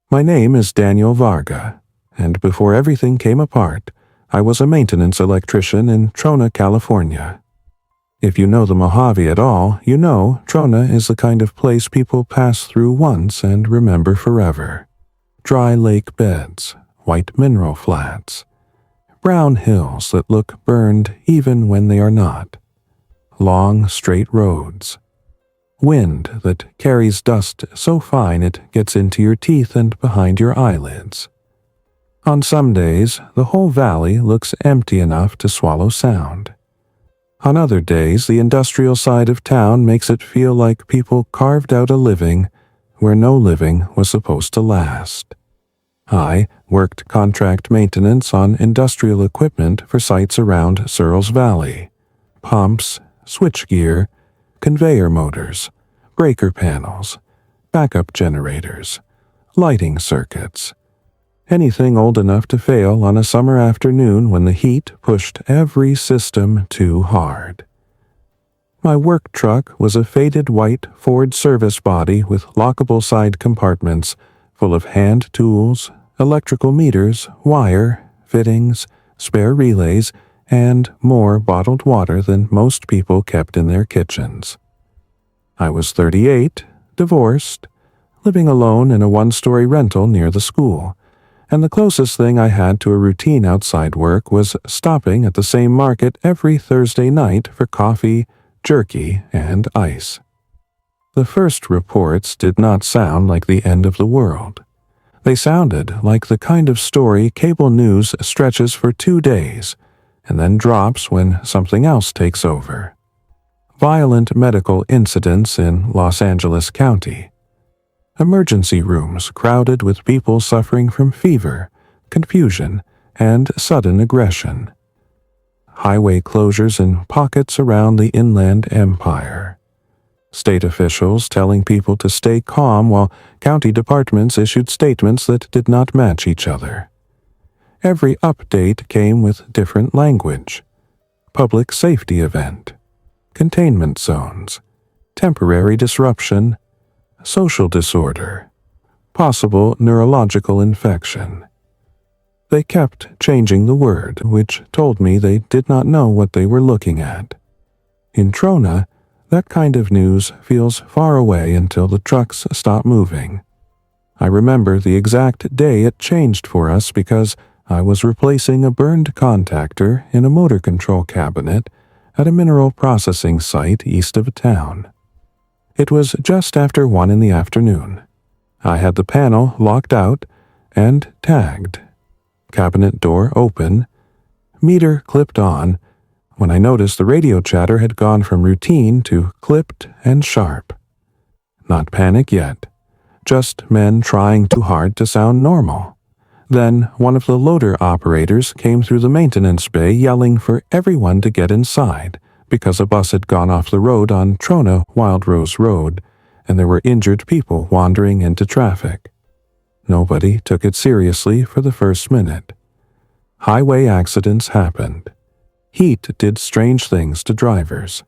My name is Daniel Varga, and before everything came apart, I was a maintenance electrician in Trona, California. If you know the Mojave at all, you know Trona is the kind of place people pass through once and remember forever. Dry lake beds, white mineral flats, brown hills that look burned even when they are not, long straight roads, wind that carries dust so fine it gets into your teeth and behind your eyelids. On some days, the whole valley looks empty enough to swallow sound. On other days, the industrial side of town makes it feel like people carved out a living where no living was supposed to last. I worked contract maintenance on industrial equipment for sites around Searles Valley, pumps, switchgear, conveyor motors, breaker panels, backup generators, lighting circuits, anything old enough to fail on a summer afternoon when the heat pushed every system too hard. My work truck was a faded white Ford service body with lockable side compartments full of hand tools, electrical meters, wire, fittings, spare relays, and more bottled water than most people kept in their kitchens. I was 38, divorced, living alone in a one-story rental near the school, and the closest thing I had to a routine outside work was stopping at the same market every Thursday night for coffee, jerky, and ice. The first reports did not sound like the end of the world. They sounded like the kind of story cable news stretches for 2 days and then drops when something else takes over. Violent medical incidents in Los Angeles County. Emergency rooms crowded with people suffering from fever, confusion, and sudden aggression. Highway closures in pockets around the Inland Empire. State officials telling people to stay calm while county departments issued statements that did not match each other. Every update came with different language. Public safety event, containment zones, temporary disruption, social disorder, possible neurological infection. They kept changing the word, which told me they did not know what they were looking at. In Trona, that kind of news feels far away until the trucks stop moving. I remember the exact day it changed for us because I was replacing a burned contactor in a motor control cabinet at a mineral processing site east of town. It was just after 1 p.m. I had the panel locked out and tagged. Cabinet door open, meter clipped on, when I noticed the radio chatter had gone from routine to clipped and sharp. Not panic yet, just men trying too hard to sound normal. Then one of the loader operators came through the maintenance bay yelling for everyone to get inside, because a bus had gone off the road on Trona Wild Rose Road, and there were injured people wandering into traffic. Nobody took it seriously for the first minute. Highway accidents happened. Heat did strange things to drivers.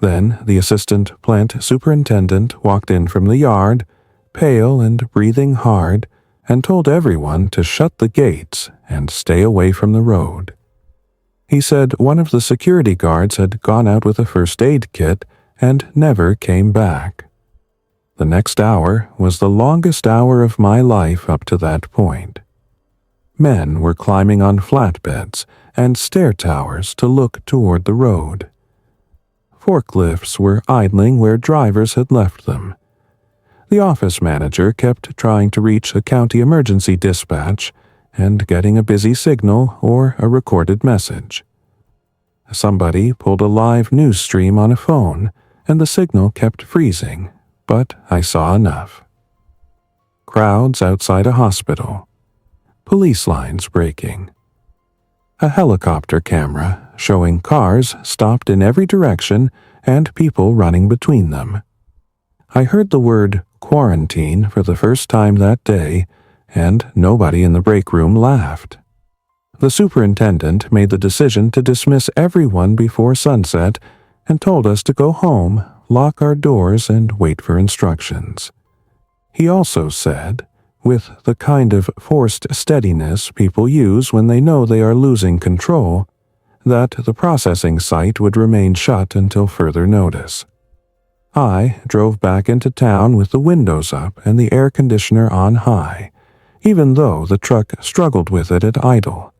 Then the assistant plant superintendent walked in from the yard, pale and breathing hard, and told everyone to shut the gates and stay away from the road. He said one of the security guards had gone out with a first aid kit and never came back. The next hour was the longest hour of my life up to that point. Men were climbing on flatbeds and stair towers to look toward the road. Forklifts were idling where drivers had left them. The office manager kept trying to reach a county emergency dispatch and getting a busy signal or a recorded message. Somebody pulled a live news stream on a phone, and the signal kept freezing, but I saw enough. Crowds outside a hospital. Police lines breaking. A helicopter camera showing cars stopped in every direction and people running between them. I heard the word quarantine for the first time that day, and nobody in the break room laughed. The superintendent made the decision to dismiss everyone before sunset and told us to go home, lock our doors, and wait for instructions. He also said, with the kind of forced steadiness people use when they know they are losing control, that the processing site would remain shut until further notice. I drove back into town with the windows up and the air conditioner on high, even though the truck struggled with it at idle.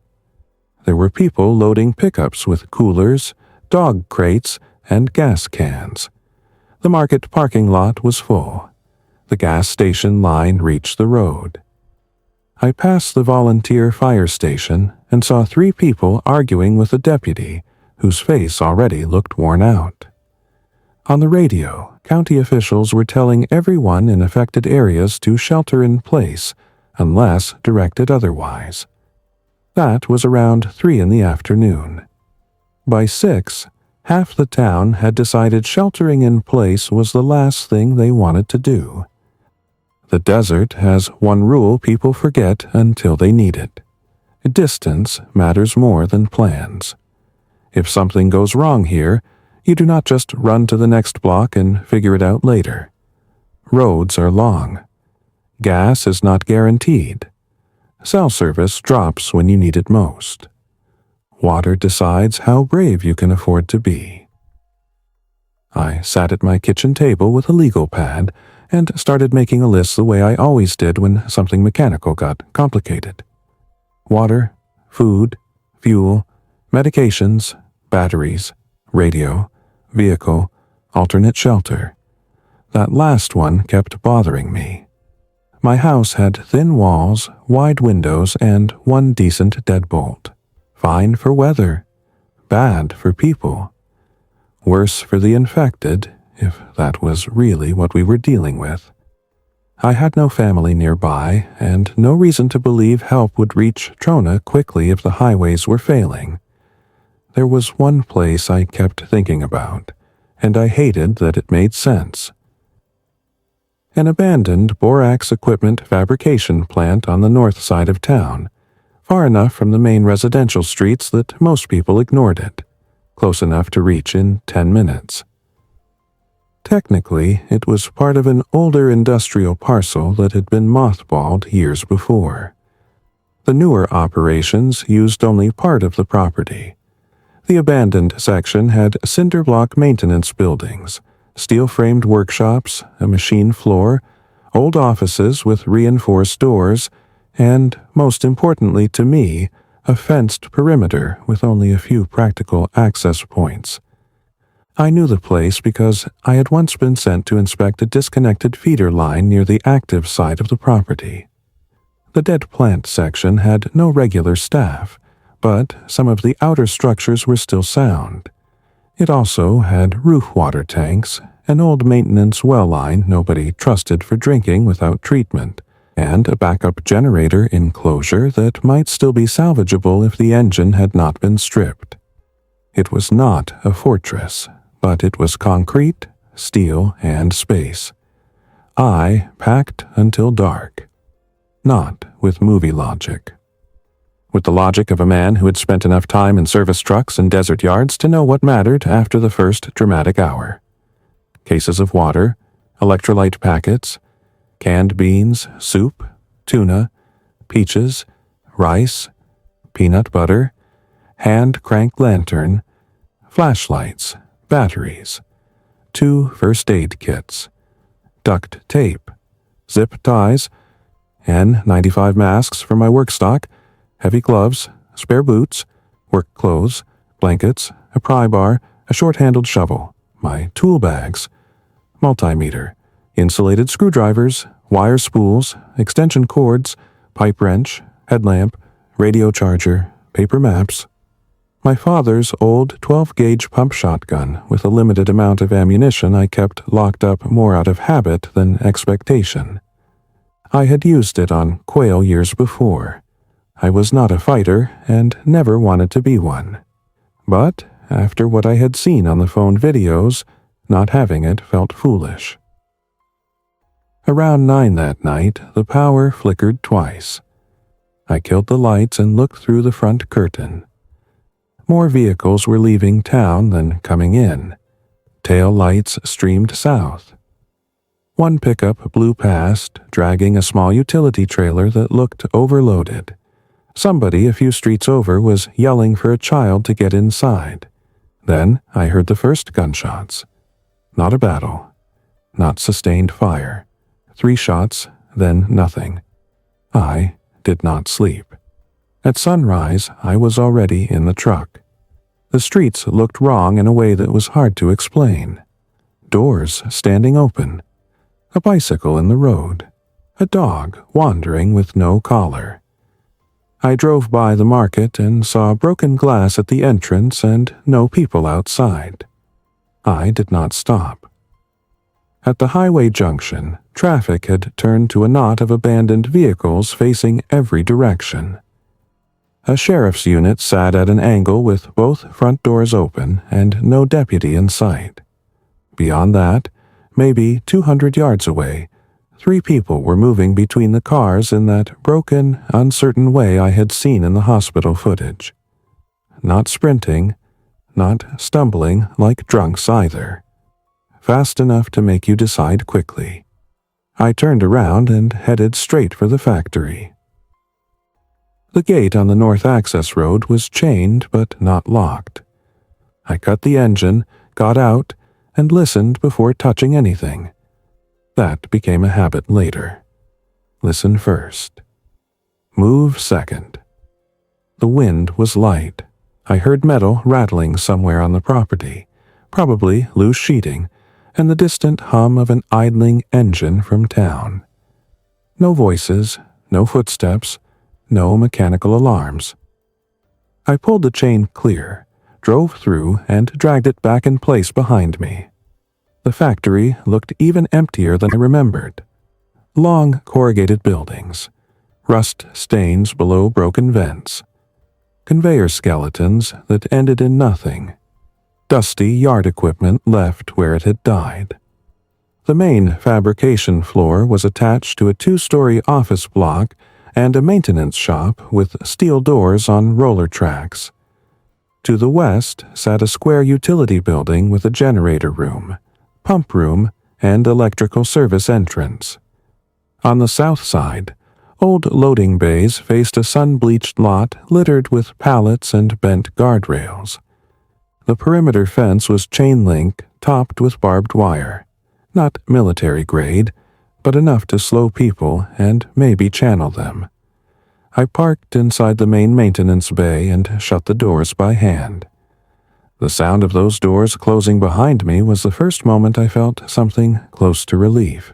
There were people loading pickups with coolers, dog crates, and gas cans. The market parking lot was full. The gas station line reached the road. I passed the volunteer fire station and saw 3 people arguing with a deputy whose face already looked worn out. On the radio, county officials were telling everyone in affected areas to shelter in place unless directed otherwise. That was around 3 in the afternoon. By 6, half the town had decided sheltering in place was the last thing they wanted to do. The desert has one rule people forget until they need it. Distance matters more than plans. If something goes wrong here, you do not just run to the next block and figure it out later. Roads are long. Gas is not guaranteed. Cell service drops when you need it most. Water decides how brave you can afford to be. I sat at my kitchen table with a legal pad and started making a list the way I always did when something mechanical got complicated. Water, food, fuel, medications, batteries, radio, vehicle, alternate shelter. That last one kept bothering me. My house had thin walls, wide windows, and one decent deadbolt. Fine for weather, bad for people. Worse for the infected, if that was really what we were dealing with. I had no family nearby, and no reason to believe help would reach Trona quickly if the highways were failing. There was one place I kept thinking about, and I hated that it made sense. An abandoned borax equipment fabrication plant on the north side of town, far enough from the main residential streets that most people ignored it, close enough to reach in 10 minutes. Technically, it was part of an older industrial parcel that had been mothballed years before. The newer operations used only part of the property. The abandoned section had cinder block maintenance buildings, steel-framed workshops, a machine floor, old offices with reinforced doors, and, most importantly to me, a fenced perimeter with only a few practical access points. I knew the place because I had once been sent to inspect a disconnected feeder line near the active side of the property. The dead plant section had no regular staff, but some of the outer structures were still sound. It also had roof water tanks, an old maintenance well line nobody trusted for drinking without treatment, and a backup generator enclosure that might still be salvageable if the engine had not been stripped. It was not a fortress, but it was concrete, steel, and space. I packed until dark. Not with movie logic. With the logic of a man who had spent enough time in service trucks and desert yards to know what mattered after the first dramatic hour. Cases of water, electrolyte packets, canned beans, soup, tuna, peaches, rice, peanut butter, hand-crank lantern, flashlights, batteries, 2 first aid kits, duct tape, zip ties, N95 masks for my work stock, heavy gloves, spare boots, work clothes, blankets, a pry bar, a short-handled shovel, my tool bags, multimeter, insulated screwdrivers, wire spools, extension cords, pipe wrench, headlamp, radio charger, paper maps. My father's old 12-gauge pump shotgun with a limited amount of ammunition I kept locked up more out of habit than expectation. I had used it on quail years before. I was not a fighter and never wanted to be one. But after what I had seen on the phone videos, not having it felt foolish. Around 9 that night, the power flickered twice. I killed the lights and looked through the front curtain. More vehicles were leaving town than coming in. Tail lights streamed south. One pickup blew past, dragging a small utility trailer that looked overloaded. Somebody a few streets over was yelling for a child to get inside. Then I heard the first gunshots. Not a battle. Not sustained fire. 3 shots, then nothing. I did not sleep. At sunrise, I was already in the truck. The streets looked wrong in a way that was hard to explain. Doors standing open. A bicycle in the road. A dog wandering with no collar. I drove by the market and saw broken glass at the entrance and no people outside. I did not stop. At the highway junction, traffic had turned to a knot of abandoned vehicles facing every direction. A sheriff's unit sat at an angle with both front doors open and no deputy in sight. Beyond that, maybe 200 yards away, 3 people were moving between the cars in that broken, uncertain way I had seen in the hospital footage. Not sprinting, not stumbling like drunks either. Fast enough to make you decide quickly. I turned around and headed straight for the factory. The gate on the north access road was chained but not locked. I cut the engine, got out, and listened before touching anything. That became a habit later. Listen first. Move second. The wind was light. I heard metal rattling somewhere on the property, probably loose sheeting, and the distant hum of an idling engine from town. No voices, no footsteps, no mechanical alarms. I pulled the chain clear, drove through, and dragged it back in place behind me. The factory looked even emptier than I remembered. Long corrugated buildings, rust stains below broken vents, conveyor skeletons that ended in nothing, dusty yard equipment left where it had died. The main fabrication floor was attached to a 2-story office block and a maintenance shop with steel doors on roller tracks. To the west sat a square utility building with a generator room, pump room, and electrical service entrance. On the south side, old loading bays faced a sun-bleached lot littered with pallets and bent guardrails. The perimeter fence was chain link topped with barbed wire, not military grade, but enough to slow people and maybe channel them. I parked inside the main maintenance bay and shut the doors by hand. The sound of those doors closing behind me was the first moment I felt something close to relief.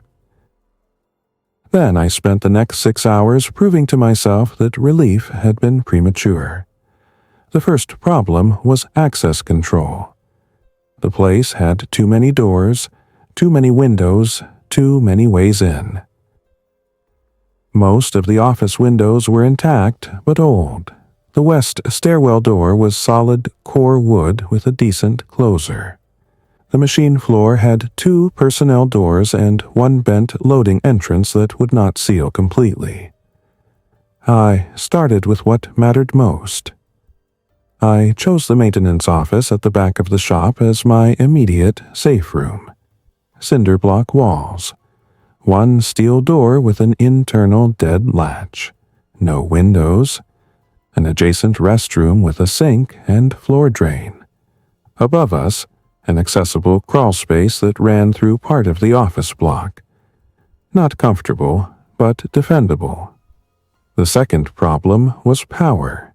Then I spent the next 6 hours proving to myself that relief had been premature. The first problem was access control. The place had too many doors, too many windows, too many ways in. Most of the office windows were intact but old. The west stairwell door was solid core wood with a decent closer. The machine floor had 2 personnel doors and 1 bent loading entrance that would not seal completely. I started with what mattered most. I chose the maintenance office at the back of the shop as my immediate safe room. Cinder block walls. 1 steel door with an internal dead latch. No windows. An adjacent restroom with a sink and floor drain. Above us, an accessible crawl space that ran through part of the office block. Not comfortable, but defendable. The second problem was power.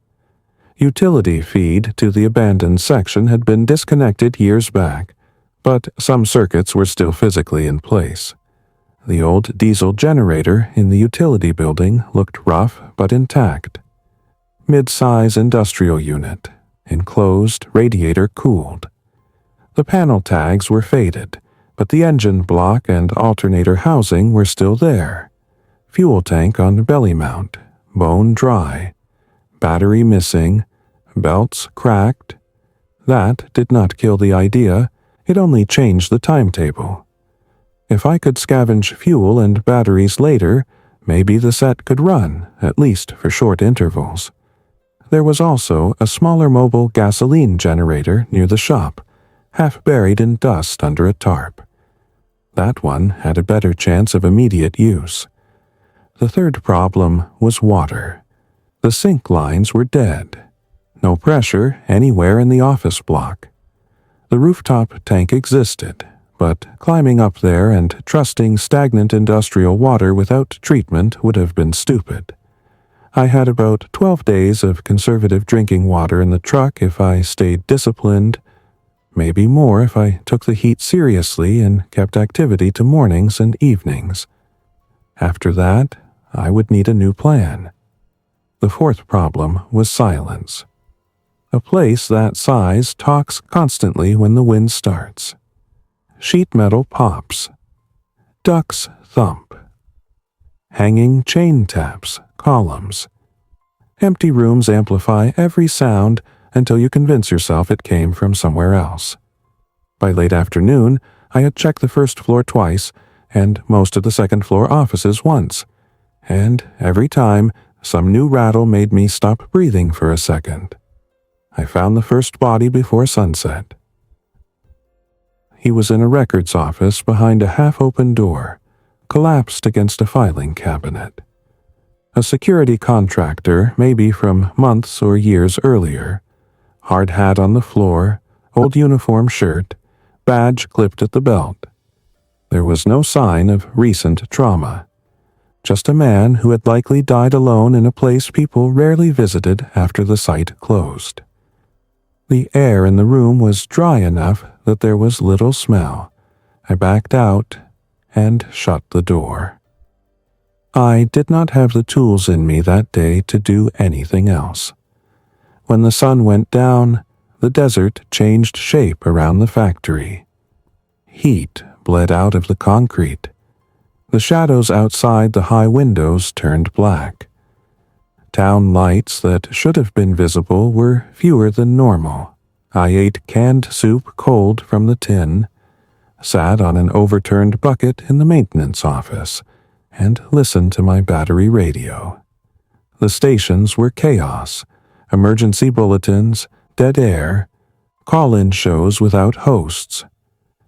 Utility feed to the abandoned section had been disconnected years back, but some circuits were still physically in place. The old diesel generator in the utility building looked rough but intact. Mid-size industrial unit, enclosed, radiator cooled. The panel tags were faded, but the engine block and alternator housing were still there. Fuel tank on belly mount, bone dry. Battery missing, belts cracked. That did not kill the idea, it only changed the timetable. If I could scavenge fuel and batteries later, maybe the set could run, at least for short intervals. There was also a smaller mobile gasoline generator near the shop, half buried in dust under a tarp. That one had a better chance of immediate use. The third problem was water. The sink lines were dead. No pressure anywhere in the office block. The rooftop tank existed, but climbing up there and trusting stagnant industrial water without treatment would have been stupid. I had about 12 days of conservative drinking water in the truck if I stayed disciplined, maybe more if I took the heat seriously and kept activity to mornings and evenings. After that, I would need a new plan. The fourth problem was silence. A place that size talks constantly when the wind starts. Sheet metal pops. Ducks thump. Hanging chain taps, columns. Empty rooms amplify every sound until you convince yourself it came from somewhere else. By late afternoon, I had checked the first floor twice and most of the second floor offices once, and every time some new rattle made me stop breathing for a second. I found the first body before sunset. He was in a records office behind a half-open door, collapsed against a filing cabinet. A security contractor, maybe from months or years earlier. Hard hat on the floor, old uniform shirt, badge clipped at the belt. There was no sign of recent trauma. Just a man who had likely died alone in a place people rarely visited after the site closed. The air in the room was dry enough that there was little smell. I backed out and shut the door. I did not have the tools in me that day to do anything else. When the sun went down, the desert changed shape around the factory. Heat bled out of the concrete. The shadows outside the high windows turned black. Town lights that should have been visible were fewer than normal. I ate canned soup cold from the tin, sat on an overturned bucket in the maintenance office, and listened to my battery radio. The stations were chaos, emergency bulletins, dead air, call-in shows without hosts.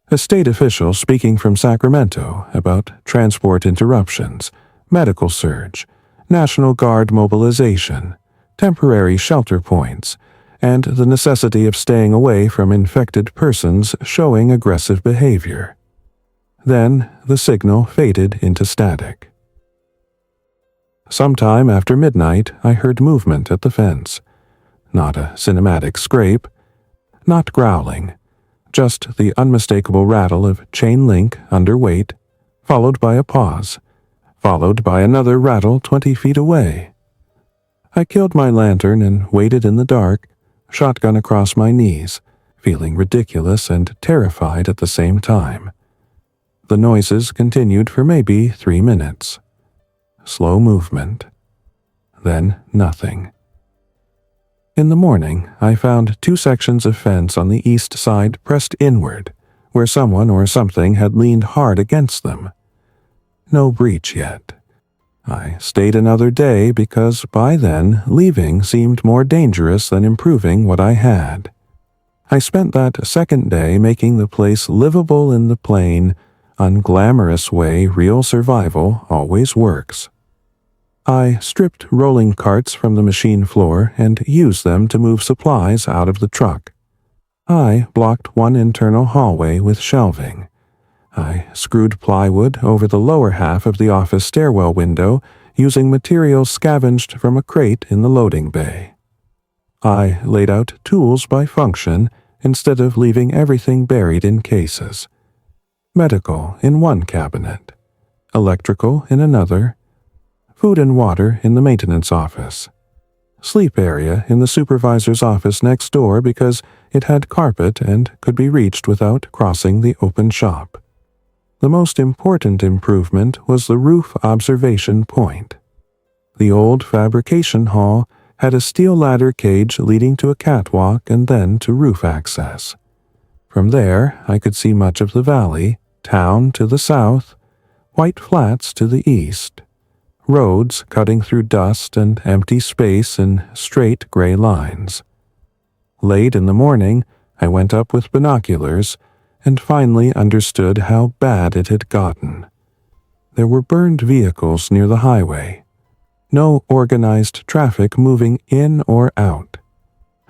A state official speaking from Sacramento about transport interruptions, medical surge, National Guard mobilization, temporary shelter points, and the necessity of staying away from infected persons showing aggressive behavior. Then the signal faded into static. Sometime after midnight, I heard movement at the fence. Not a cinematic scrape, not growling, just the unmistakable rattle of chain link underweight, followed by a pause, followed by another rattle 20 feet away. I killed my lantern and waited in the dark, shotgun across my knees, feeling ridiculous and terrified at the same time. The noises continued for maybe 3 minutes. Slow movement. Then nothing. In the morning, I found 2 sections of fence on the east side pressed inward, where someone or something had leaned hard against them. No breach yet. I stayed another day because by then leaving seemed more dangerous than improving what I had. I spent that second day making the place livable in the plain, unglamorous way real survival always works. I stripped rolling carts from the machine floor and used them to move supplies out of the truck. I blocked one internal hallway with shelving. I screwed plywood over the lower half of the office stairwell window using materials scavenged from a crate in the loading bay. I laid out tools by function instead of leaving everything buried in cases. Medical in one cabinet, electrical in another, food and water in the maintenance office, sleep area in the supervisor's office next door because it had carpet and could be reached without crossing the open shop. The most important improvement was the roof observation point. The old fabrication hall had a steel ladder cage leading to a catwalk and then to roof access. From there, I could see much of the valley, town to the south, white flats to the east, roads cutting through dust and empty space in straight gray lines. Late in the morning, I went up with binoculars and finally understood how bad it had gotten. There were burned vehicles near the highway. No organized traffic moving in or out.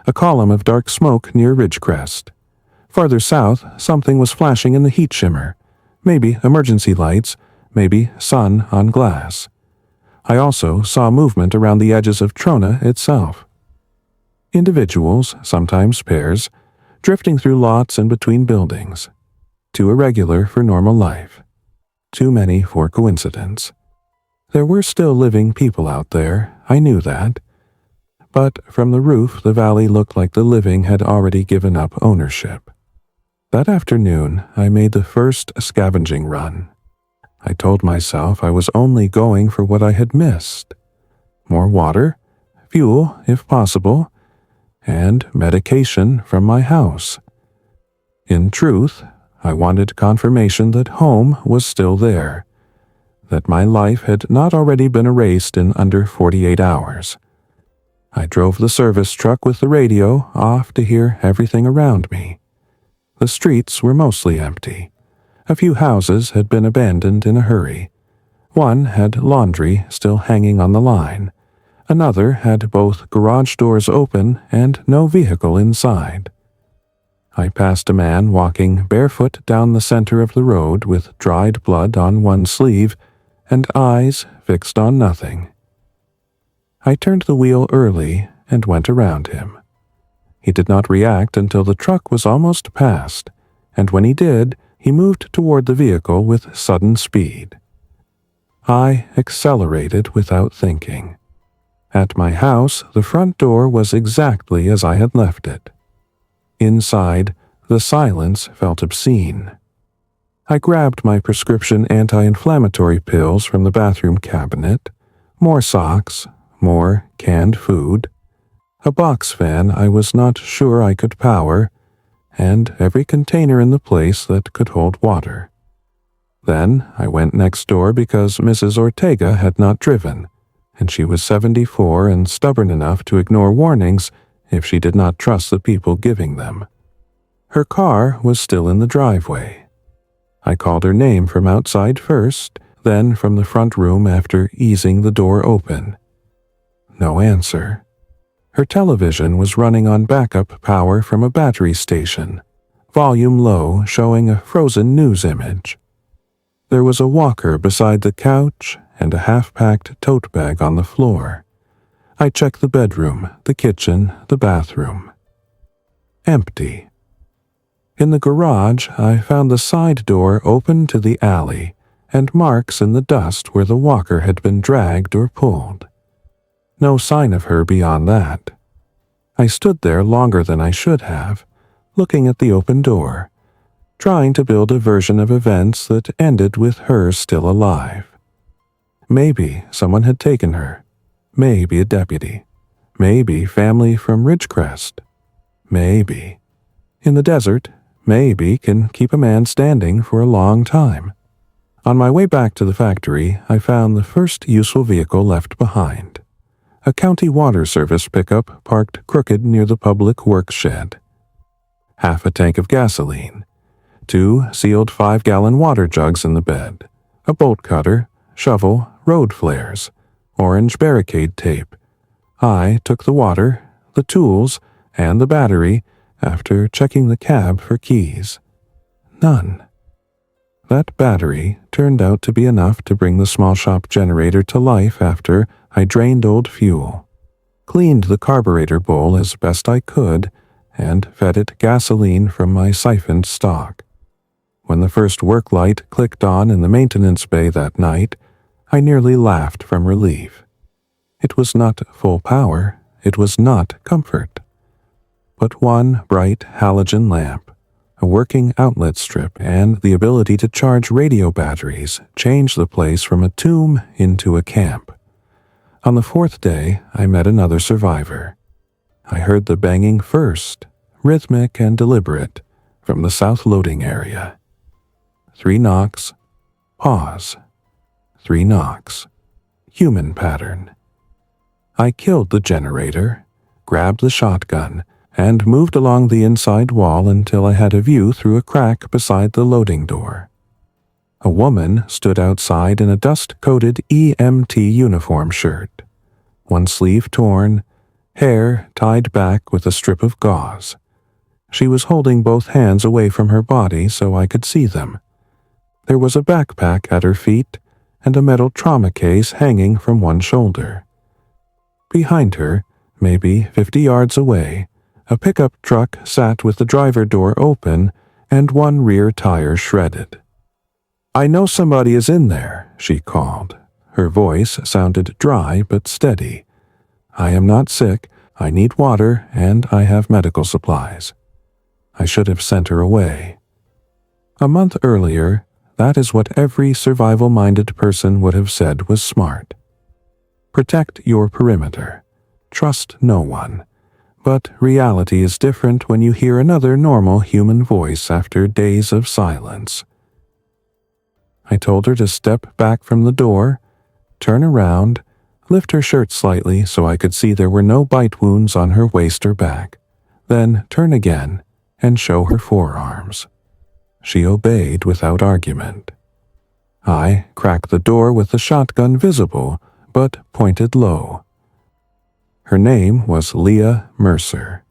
A column of dark smoke near Ridgecrest. Farther south, something was flashing in the heat shimmer. Maybe emergency lights, maybe sun on glass. I also saw movement around the edges of Trona itself. Individuals, sometimes pairs, drifting through lots and between buildings. Too irregular for normal life. Too many for coincidence. There were still living people out there, I knew that. But from the roof, the valley looked like the living had already given up ownership. That afternoon, I made the first scavenging run. I told myself I was only going for what I had missed. More water, fuel if possible, and medication from my house. In truth, I wanted confirmation that home was still there, that my life had not already been erased in under 48 hours. I drove the service truck with the radio off to hear everything around me. The streets were mostly empty. A few houses had been abandoned in a hurry. One had laundry still hanging on the line. Another had both garage doors open and no vehicle inside. I passed a man walking barefoot down the center of the road with dried blood on one sleeve and eyes fixed on nothing. I turned the wheel early and went around him. He did not react until the truck was almost past, and when he did, he moved toward the vehicle with sudden speed. I accelerated without thinking. At my house, the front door was exactly as I had left it. Inside, the silence felt obscene. I grabbed my prescription anti-inflammatory pills from the bathroom cabinet, more socks, more canned food, a box fan I was not sure I could power, and every container in the place that could hold water. Then I went next door because Mrs. Ortega had not driven, and she was 74 and stubborn enough to ignore warnings if she did not trust the people giving them. Her car was still in the driveway. I called her name from outside first, then from the front room after easing the door open. No answer. Her television was running on backup power from a battery station, volume low, showing a frozen news image. There was a walker beside the couch and a half-packed tote bag on the floor. I checked the bedroom, the kitchen, the bathroom. Empty. In the garage, I found the side door open to the alley and marks in the dust where the walker had been dragged or pulled. No sign of her beyond that. I stood there longer than I should have, looking at the open door, trying to build a version of events that ended with her still alive. Maybe someone had taken her. Maybe a deputy. Maybe family from Ridgecrest. Maybe. In the desert, maybe can keep a man standing for a long time. On my way back to the factory, I found the first useful vehicle left behind. A county water service pickup parked crooked near the public works shed. Half a tank of gasoline. 2 sealed 5-gallon water jugs in the bed. A bolt cutter, shovel, road flares, orange barricade tape. I took the water, the tools, and the battery after checking the cab for keys. None. That battery turned out to be enough to bring the small shop generator to life after I drained old fuel, cleaned the carburetor bowl as best I could, and fed it gasoline from my siphoned stock. When the first work light clicked on in the maintenance bay that night, I nearly laughed from relief. It was not full power, it was not comfort. But one bright halogen lamp, a working outlet strip, and the ability to charge radio batteries changed the place from a tomb into a camp. On the 4th day, I met another survivor. I heard the banging first, rhythmic and deliberate, from the south loading area. 3 knocks, pause. 3 knocks, human pattern. I killed the generator, grabbed the shotgun, and moved along the inside wall until I had a view through a crack beside the loading door. A woman stood outside in a dust-coated EMT uniform shirt, one sleeve torn, hair tied back with a strip of gauze. She was holding both hands away from her body so I could see them. There was a backpack at her feet and a metal trauma case hanging from one shoulder. Behind her, maybe 50 yards away, a pickup truck sat with the driver door open and one rear tire shredded. "I know somebody is in there," she called. Her voice sounded dry but steady. "I am not sick, I need water, and I have medical supplies." I should have sent her away. A month earlier, that is what every survival-minded person would have said was smart. Protect your perimeter. Trust no one. But reality is different when you hear another normal human voice after days of silence. I told her to step back from the door, turn around, lift her shirt slightly so I could see there were no bite wounds on her waist or back, then turn again and show her forearms. She obeyed without argument. I cracked the door with the shotgun visible, but pointed low. Her name was Leah Mercer.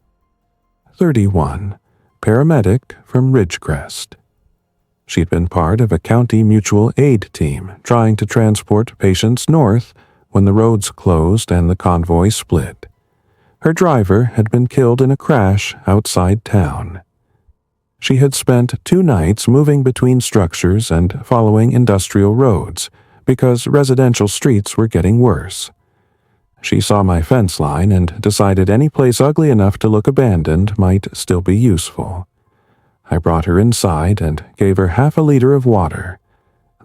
31, paramedic from Ridgecrest. She'd been part of a county mutual aid team trying to transport patients north when the roads closed and the convoy split. Her driver had been killed in a crash outside town. She had spent 2 nights moving between structures and following industrial roads because residential streets were getting worse. She saw my fence line and decided any place ugly enough to look abandoned might still be useful. I brought her inside and gave her half a liter of water,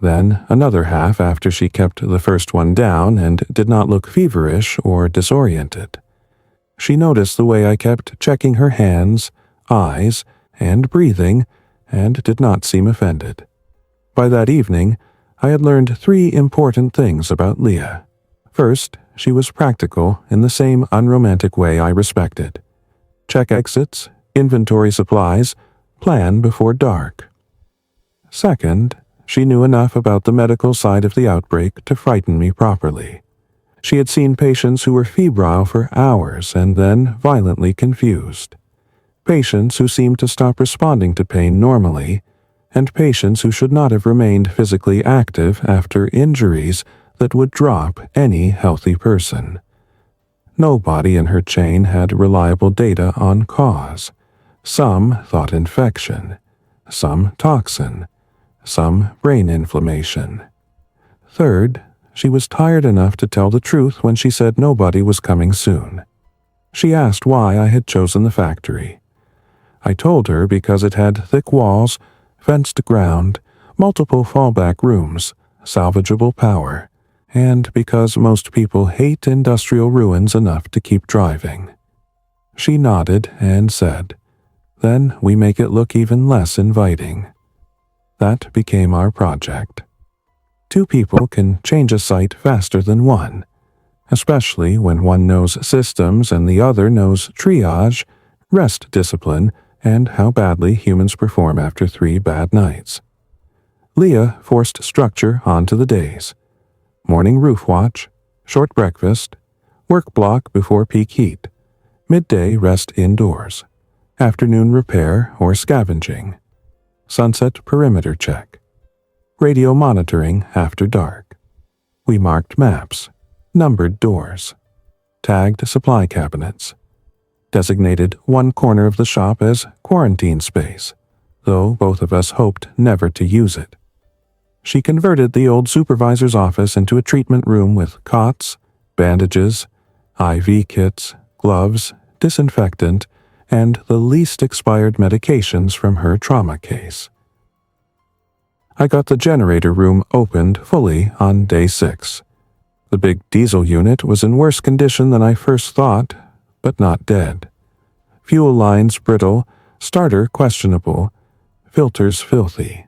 then another half after she kept the first one down and did not look feverish or disoriented. She noticed the way I kept checking her hands, eyes, and breathing, and did not seem offended. By that evening, I had learned 3 important things about Leah. First, she was practical in the same unromantic way I respected. Check exits, inventory supplies, plan before dark. Second, she knew enough about the medical side of the outbreak to frighten me properly. She had seen patients who were febrile for hours and then violently confused. Patients who seemed to stop responding to pain normally, and patients who should not have remained physically active after injuries that would drop any healthy person. Nobody in her chain had reliable data on cause. Some thought infection, some toxin, some brain inflammation. Third, she was tired enough to tell the truth when she said nobody was coming soon. She asked why I had chosen the factory. I told her because it had thick walls, fenced ground, multiple fallback rooms, salvageable power, and because most people hate industrial ruins enough to keep driving. She nodded and said, "Then we make it look even less inviting." That became our project. 2 people can change a site faster than one, especially when one knows systems and the other knows triage, rest discipline, and how badly humans perform after 3 bad nights. Leah forced structure onto the days. Morning roof watch, short breakfast, work block before peak heat, midday rest indoors, afternoon repair or scavenging, sunset perimeter check, radio monitoring after dark. We marked maps, numbered doors, tagged supply cabinets, designated one corner of the shop as quarantine space, though both of us hoped never to use it. She converted the old supervisor's office into a treatment room with cots, bandages, IV kits, gloves, disinfectant, and the least expired medications from her trauma case. I got the generator room opened fully on day 6. The big diesel unit was in worse condition than I first thought, but not dead. Fuel lines brittle, starter questionable, filters filthy,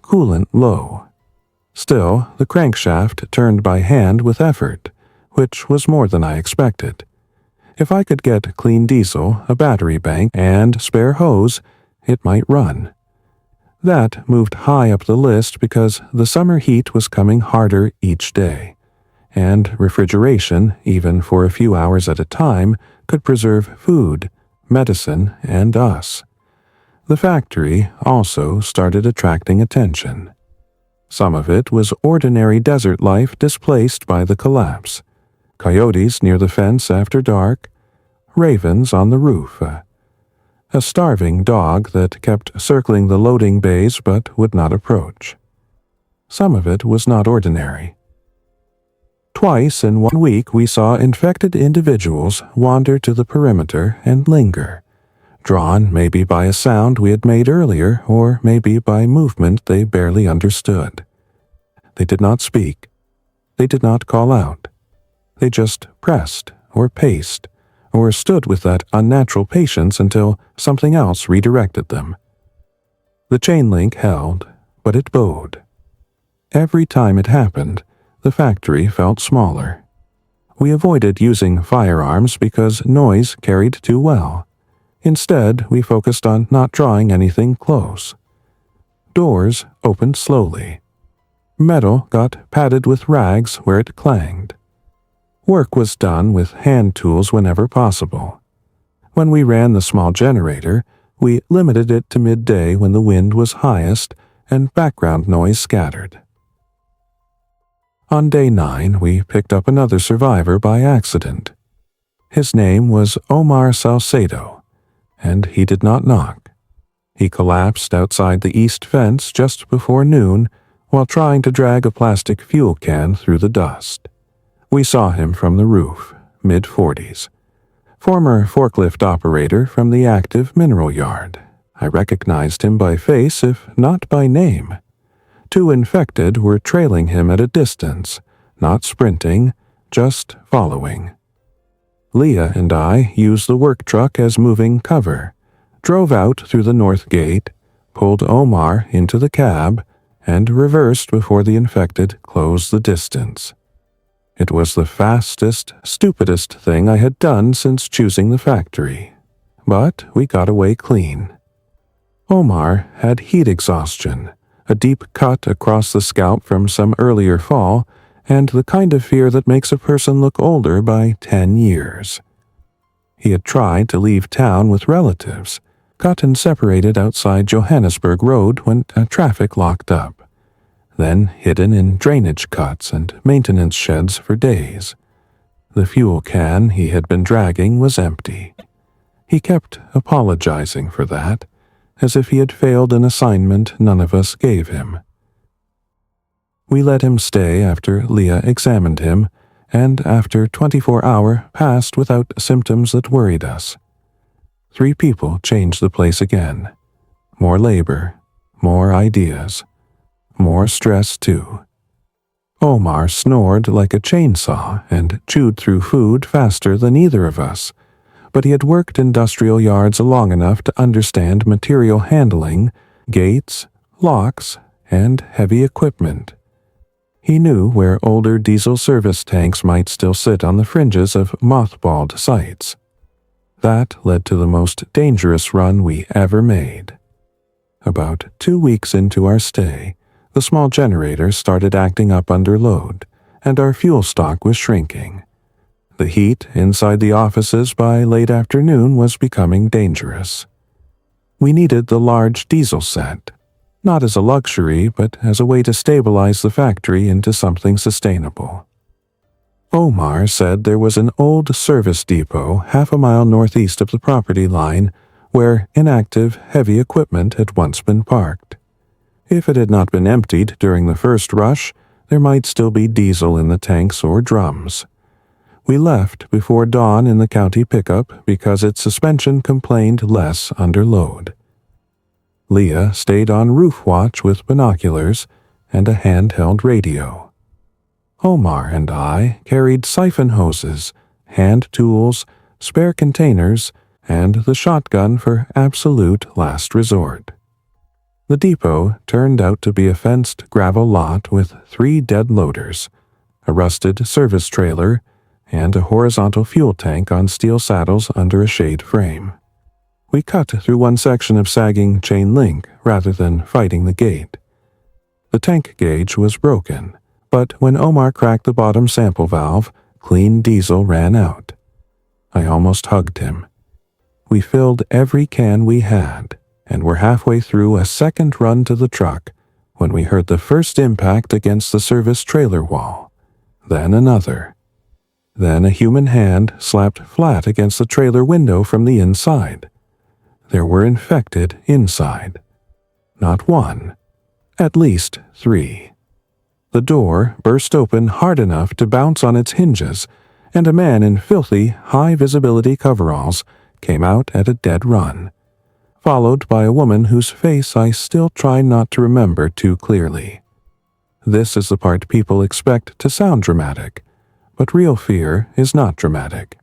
coolant low. Still, the crankshaft turned by hand with effort, which was more than I expected. If I could get clean diesel, a battery bank, and spare hose, it might run. That moved high up the list because the summer heat was coming harder each day, and refrigeration, even for a few hours at a time, could preserve food, medicine, and us. The factory also started attracting attention. Some of it was ordinary desert life displaced by the collapse. Coyotes near the fence after dark, ravens on the roof, a starving dog that kept circling the loading bays but would not approach. Some of it was not ordinary. Twice in 1 week we saw infected individuals wander to the perimeter and linger, drawn maybe by a sound we had made earlier or maybe by movement they barely understood. They did not speak. They did not call out. They just pressed or paced or stood with that unnatural patience until something else redirected them. The chain link held, but it bowed. Every time it happened, the factory felt smaller. We avoided using firearms because noise carried too well. Instead, we focused on not drawing anything close. Doors opened slowly. Metal got padded with rags where it clanged. Work was done with hand tools whenever possible. When we ran the small generator, we limited it to midday when the wind was highest and background noise scattered. On day 9, we picked up another survivor by accident. His name was Omar Salcedo, and he did not knock. He collapsed outside the east fence just before noon while trying to drag a plastic fuel can through the dust. We saw him from the roof, mid-40s. Former forklift operator from the active mineral yard. I recognized him by face, if not by name. 2 infected were trailing him at a distance, not sprinting, just following. Leah and I used the work truck as moving cover, drove out through the north gate, pulled Omar into the cab, and reversed before the infected closed the distance. It was the fastest, stupidest thing I had done since choosing the factory. But we got away clean. Omar had heat exhaustion, a deep cut across the scalp from some earlier fall, and the kind of fear that makes a person look older by 10 years. He had tried to leave town with relatives, gotten separated outside Johannesburg Road when traffic locked up, then hidden in drainage cuts and maintenance sheds for days. The fuel can he had been dragging was empty. He kept apologizing for that, as if he had failed an assignment none of us gave him. We let him stay after Leah examined him, and after 24-hour passed without symptoms that worried us. 3 people changed the place again. More labor, more ideas, more stress too. Omar snored like a chainsaw and chewed through food faster than either of us, but he had worked industrial yards long enough to understand material handling, gates, locks, and heavy equipment. He knew where older diesel service tanks might still sit on the fringes of mothballed sites. That led to the most dangerous run we ever made. About 2 weeks into our stay, the small generator started acting up under load, and our fuel stock was shrinking. The heat inside the offices by late afternoon was becoming dangerous. We needed the large diesel set, not as a luxury, but as a way to stabilize the factory into something sustainable. Omar said there was an old service depot half a mile northeast of the property line where inactive, heavy equipment had once been parked. If it had not been emptied during the first rush, there might still be diesel in the tanks or drums. We left before dawn in the county pickup because its suspension complained less under load. Leah stayed on roof watch with binoculars and a handheld radio. Omar and I carried siphon hoses, hand tools, spare containers, and the shotgun for absolute last resort. The depot turned out to be a fenced gravel lot with 3 dead loaders, a rusted service trailer, and a horizontal fuel tank on steel saddles under a shade frame. We cut through one section of sagging chain link rather than fighting the gate. The tank gauge was broken, but when Omar cracked the bottom sample valve, clean diesel ran out. I almost hugged him. We filled every can we had, and were halfway through a second run to the truck when we heard the first impact against the service trailer wall, then another. Then a human hand slapped flat against the trailer window from the inside. There were infected inside. Not one, at least 3. The door burst open hard enough to bounce on its hinges, and a man in filthy, high-visibility coveralls came out at a dead run, followed by a woman whose face I still try not to remember too clearly. This is the part people expect to sound dramatic, but real fear is not dramatic.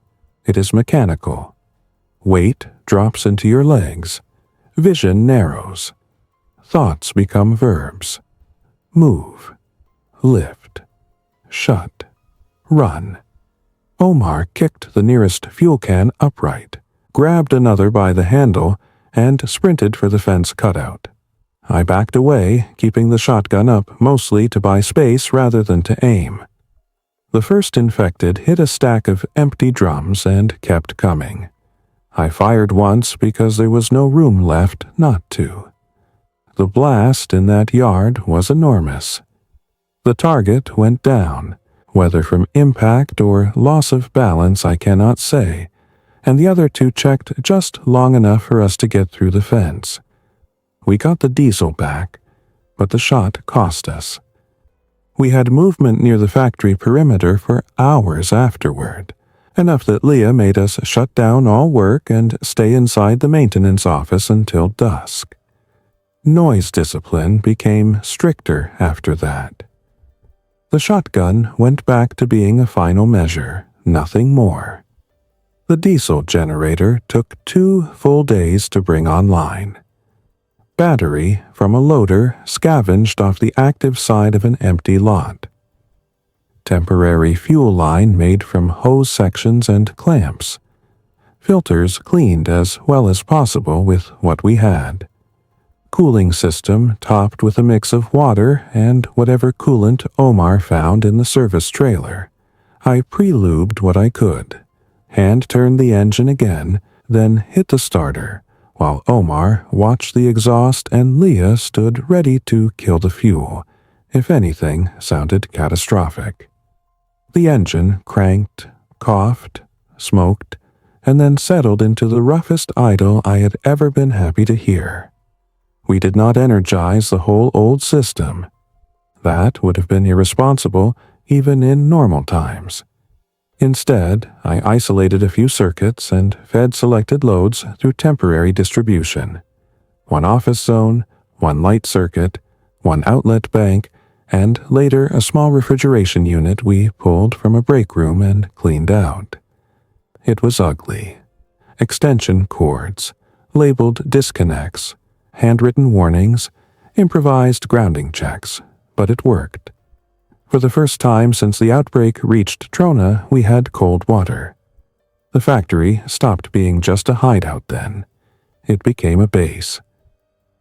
It is mechanical. Weight drops into your legs. Vision narrows. Thoughts become verbs. Move. Lift. Shut. Run. Omar kicked the nearest fuel can upright, grabbed another by the handle, and sprinted for the fence cutout. I backed away, keeping the shotgun up mostly to buy space rather than to aim. The first infected hit a stack of empty drums and kept coming. I fired once because there was no room left not to. The blast in that yard was enormous. The target went down, whether from impact or loss of balance I cannot say, and the other 2 checked just long enough for us to get through the fence. We got the diesel back, but the shot cost us. We had movement near the factory perimeter for hours afterward, enough that Leah made us shut down all work and stay inside the maintenance office until dusk. Noise discipline became stricter after that. The shotgun went back to being a final measure, nothing more. The diesel generator took 2 full days to bring online. Battery from a loader scavenged off the active side of an empty lot. Temporary fuel line made from hose sections and clamps. Filters cleaned as well as possible with what we had. Cooling system topped with a mix of water and whatever coolant Omar found in the service trailer. I pre-lubed what I could, hand-turned the engine again, then hit the starter, while Omar watched the exhaust and Leah stood ready to kill the fuel, if anything sounded catastrophic. The engine cranked, coughed, smoked, and then settled into the roughest idle I had ever been happy to hear. We did not energize the whole old system. That would have been irresponsible even in normal times. Instead, I isolated a few circuits and fed selected loads through temporary distribution. 1 office zone, 1 light circuit, 1 outlet bank, and later a small refrigeration unit we pulled from a break room and cleaned out. It was ugly. Extension cords, labeled disconnects, handwritten warnings, improvised grounding checks, but it worked. For the first time since the outbreak reached Trona, we had cold water. The factory stopped being just a hideout then. It became a base.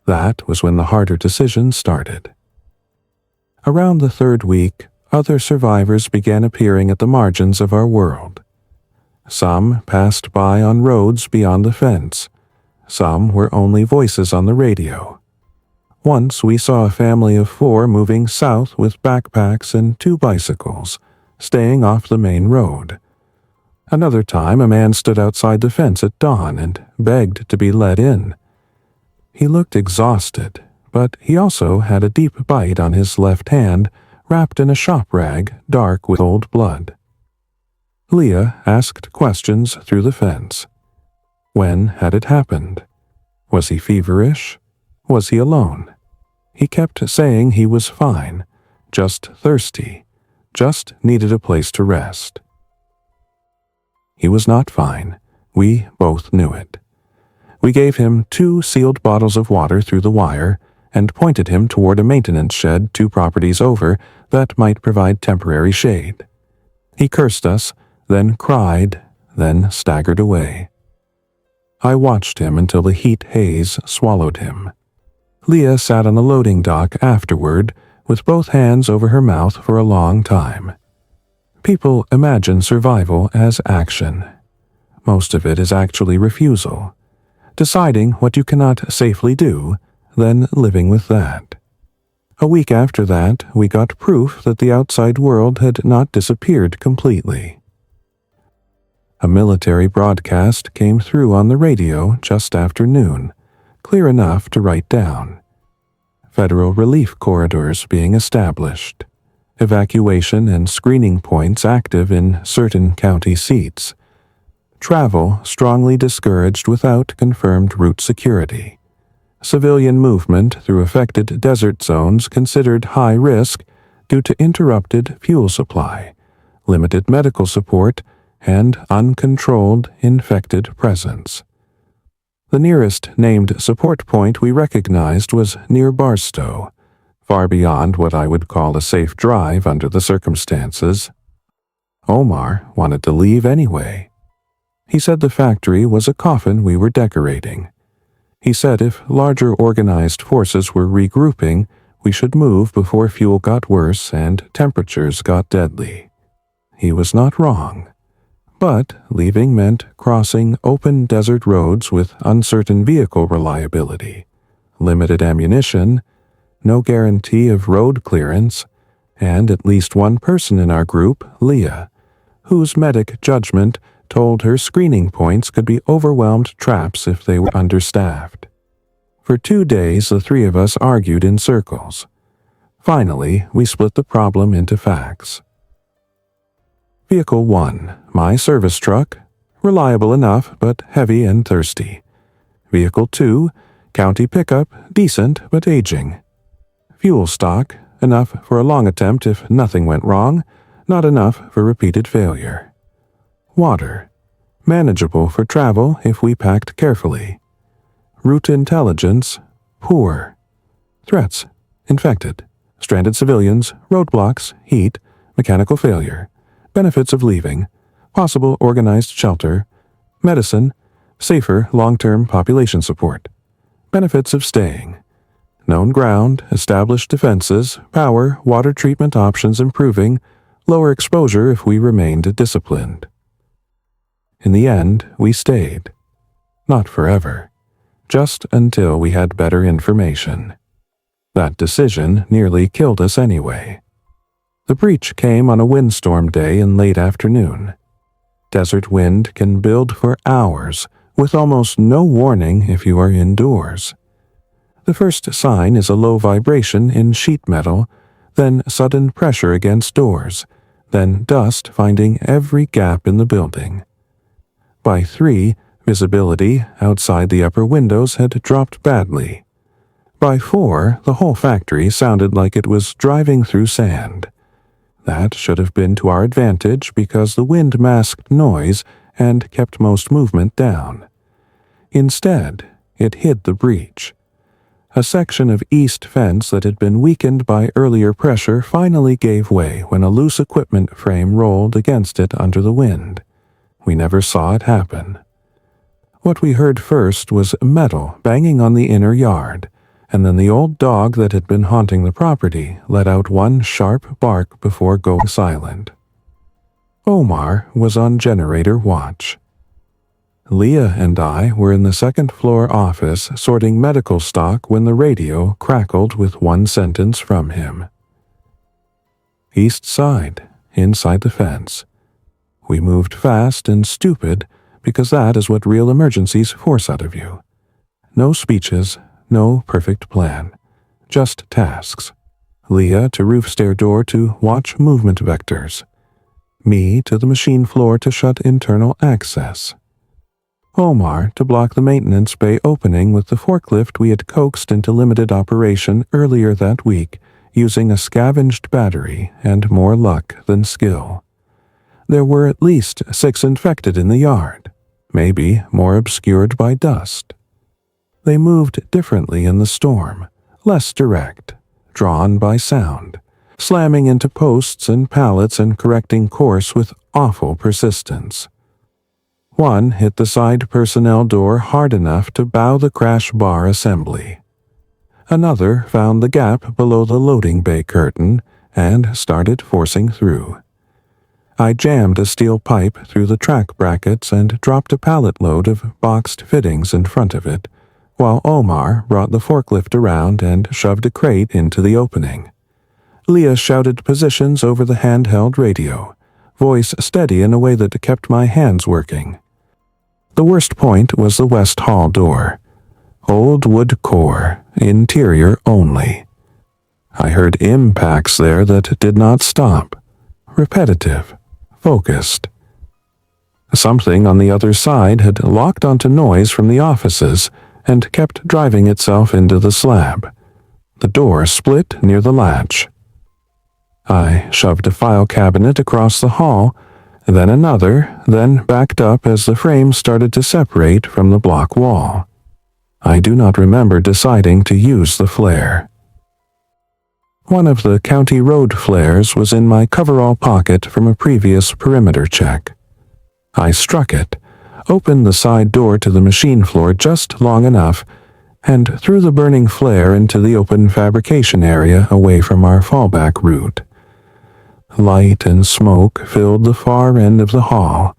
That was when the harder decisions started. Around the 3rd week, other survivors began appearing at the margins of our world. Some passed by on roads beyond the fence. Some were only voices on the radio. Once we saw a family of 4 moving south with backpacks and 2 bicycles, staying off the main road. Another time a man stood outside the fence at dawn and begged to be let in. He looked exhausted, but he also had a deep bite on his left hand, wrapped in a shop rag dark with old blood. Leah asked questions through the fence. When had it happened? Was he feverish? Was he alone? He kept saying he was fine, just thirsty, just needed a place to rest. He was not fine. We both knew it. We gave him 2 sealed bottles of water through the wire and pointed him toward a maintenance shed 2 properties over that might provide temporary shade. He cursed us, then cried, then staggered away. I watched him until the heat haze swallowed him. Leah sat on the loading dock afterward, with both hands over her mouth for a long time. People imagine survival as action. Most of it is actually refusal, deciding what you cannot safely do, then living with that. A week after that, we got proof that the outside world had not disappeared completely. A military broadcast came through on the radio just after noon, clear enough to write down. Federal relief corridors being established. Evacuation and screening points active in certain county seats. Travel strongly discouraged without confirmed route security. Civilian movement through affected desert zones considered high risk due to interrupted fuel supply, limited medical support, and uncontrolled infected presence. The nearest named support point we recognized was near Barstow, far beyond what I would call a safe drive under the circumstances. Omar wanted to leave anyway. He said the factory was a coffin we were decorating. He said if larger organized forces were regrouping, we should move before fuel got worse and temperatures got deadly. He was not wrong. But leaving meant crossing open desert roads with uncertain vehicle reliability, limited ammunition, no guarantee of road clearance, and at least one person in our group, Leah, whose medic judgment told her screening points could be overwhelmed traps if they were understaffed. For 2 days, the three of us argued in circles. Finally, we split the problem into facts. Vehicle 1, my service truck, reliable enough but heavy and thirsty. Vehicle 2, county pickup, decent but aging. Fuel stock, enough for a long attempt if nothing went wrong, not enough for repeated failure. Water, manageable for travel if we packed carefully. Route intelligence, poor. Threats, infected, stranded civilians, roadblocks, heat, mechanical failure. Benefits of leaving, possible organized shelter, medicine, safer long-term population support. Benefits of staying, known ground, established defenses, power, water treatment options improving, lower exposure if we remained disciplined. In the end, we stayed. Not forever, just until we had better information. That decision nearly killed us anyway. The breach came on a windstorm day in late afternoon. Desert wind can build for hours, with almost no warning if you are indoors. The first sign is a low vibration in sheet metal, then sudden pressure against doors, then dust finding every gap in the building. By 3, visibility outside the upper windows had dropped badly. By 4, the whole factory sounded like it was driving through sand. That should have been to our advantage because the wind masked noise and kept most movement down. Instead, it hid the breach. A section of east fence that had been weakened by earlier pressure finally gave way when a loose equipment frame rolled against it under the wind. We never saw it happen. What we heard first was metal banging on the inner yard, and then the old dog that had been haunting the property let out one sharp bark before going silent. Omar was on generator watch. Leah and I were in the second-floor office sorting medical stock when the radio crackled with one sentence from him. East side, inside the fence. We moved fast and stupid because that is what real emergencies force out of you. No speeches, no perfect plan, just tasks. Leah to roof stair door to watch movement vectors. Me to the machine floor to shut internal access. Omar to block the maintenance bay opening with the forklift we had coaxed into limited operation earlier that week using a scavenged battery and more luck than skill. There were at least 6 infected in the yard, maybe more obscured by dust. They moved differently in the storm, less direct, drawn by sound, slamming into posts and pallets and correcting course with awful persistence. One hit the side personnel door hard enough to bow the crash bar assembly. Another found the gap below the loading bay curtain and started forcing through. I jammed a steel pipe through the track brackets and dropped a pallet load of boxed fittings in front of it, while Omar brought the forklift around and shoved a crate into the opening. Leah shouted positions over the handheld radio, voice steady in a way that kept my hands working. The worst point was the West Hall door. Old wood core, interior only. I heard impacts there that did not stop. Repetitive, focused. Something on the other side had locked onto noise from the offices and kept driving itself into the slab. The door split near the latch. I shoved a file cabinet across the hall, then another, then backed up as the frame started to separate from the block wall. I do not remember deciding to use the flare. One of the county road flares was in my coverall pocket from a previous perimeter check. I struck it, opened the side door to the machine floor just long enough, and threw the burning flare into the open fabrication area away from our fallback route. Light and smoke filled the far end of the hall.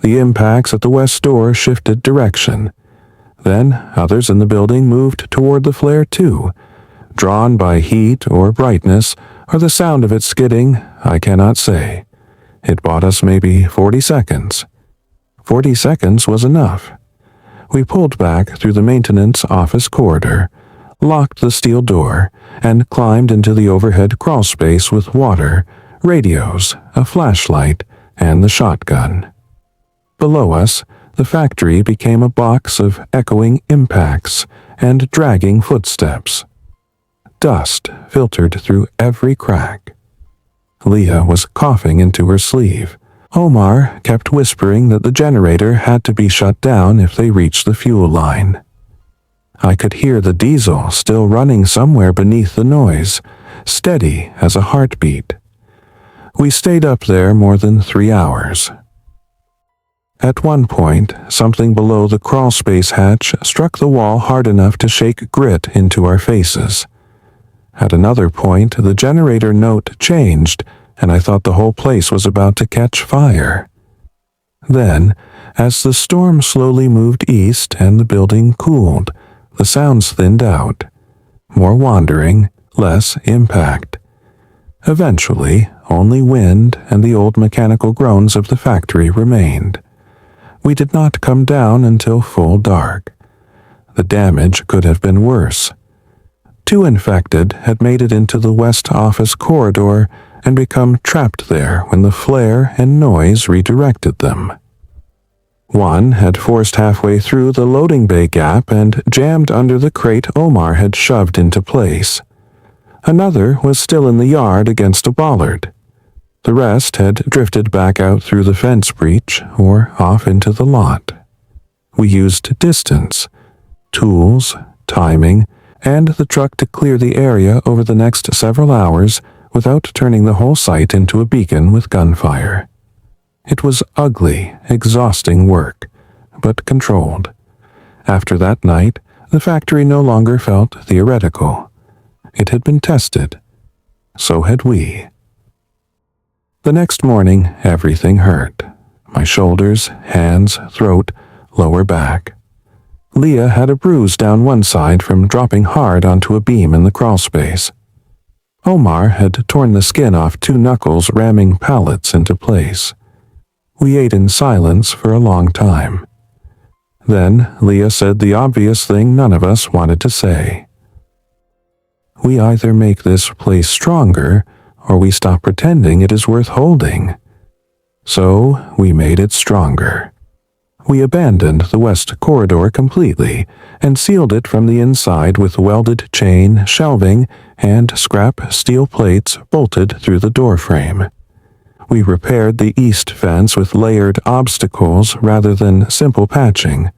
The impacts at the west door shifted direction. Then others in the building moved toward the flare too, drawn by heat or brightness or the sound of it skidding, I cannot say. It bought us maybe 40 seconds. 40 seconds was enough. We pulled back through the maintenance office corridor, locked the steel door, and climbed into the overhead crawl space with water, radios, a flashlight, and the shotgun. Below us, the factory became a box of echoing impacts and dragging footsteps. Dust filtered through every crack. Leah was coughing into her sleeve. Omar kept whispering that the generator had to be shut down if they reached the fuel line. I could hear the diesel still running somewhere beneath the noise, steady as a heartbeat. We stayed up there more than 3 hours. At one point, something below the crawl space hatch struck the wall hard enough to shake grit into our faces. At another point, the generator note changed, and I thought the whole place was about to catch fire. Then, as the storm slowly moved east and the building cooled, the sounds thinned out. More wandering, less impact. Eventually, only wind and the old mechanical groans of the factory remained. We did not come down until full dark. The damage could have been worse. 2 infected had made it into the west office corridor and become trapped there when the flare and noise redirected them. One had forced halfway through the loading bay gap and jammed under the crate Omar had shoved into place. Another was still in the yard against a bollard. The rest had drifted back out through the fence breach or off into the lot. We used distance, tools, timing, and the truck to clear the area over the next several hours without turning the whole site into a beacon with gunfire. It was ugly, exhausting work, but controlled. After that night, the factory no longer felt theoretical. It had been tested. So had we. The next morning, everything hurt. My shoulders, hands, throat, lower back. Leah had a bruise down one side from dropping hard onto a beam in the crawl space. Omar had torn the skin off 2 knuckles ramming pallets into place. We ate in silence for a long time. Then Leah said the obvious thing none of us wanted to say. We either make this place stronger, or we stop pretending it is worth holding. So we made it stronger. We abandoned the west corridor completely and sealed it from the inside with welded chain, shelving, and scrap steel plates bolted through the doorframe. We repaired the east fence with layered obstacles rather than simple patching.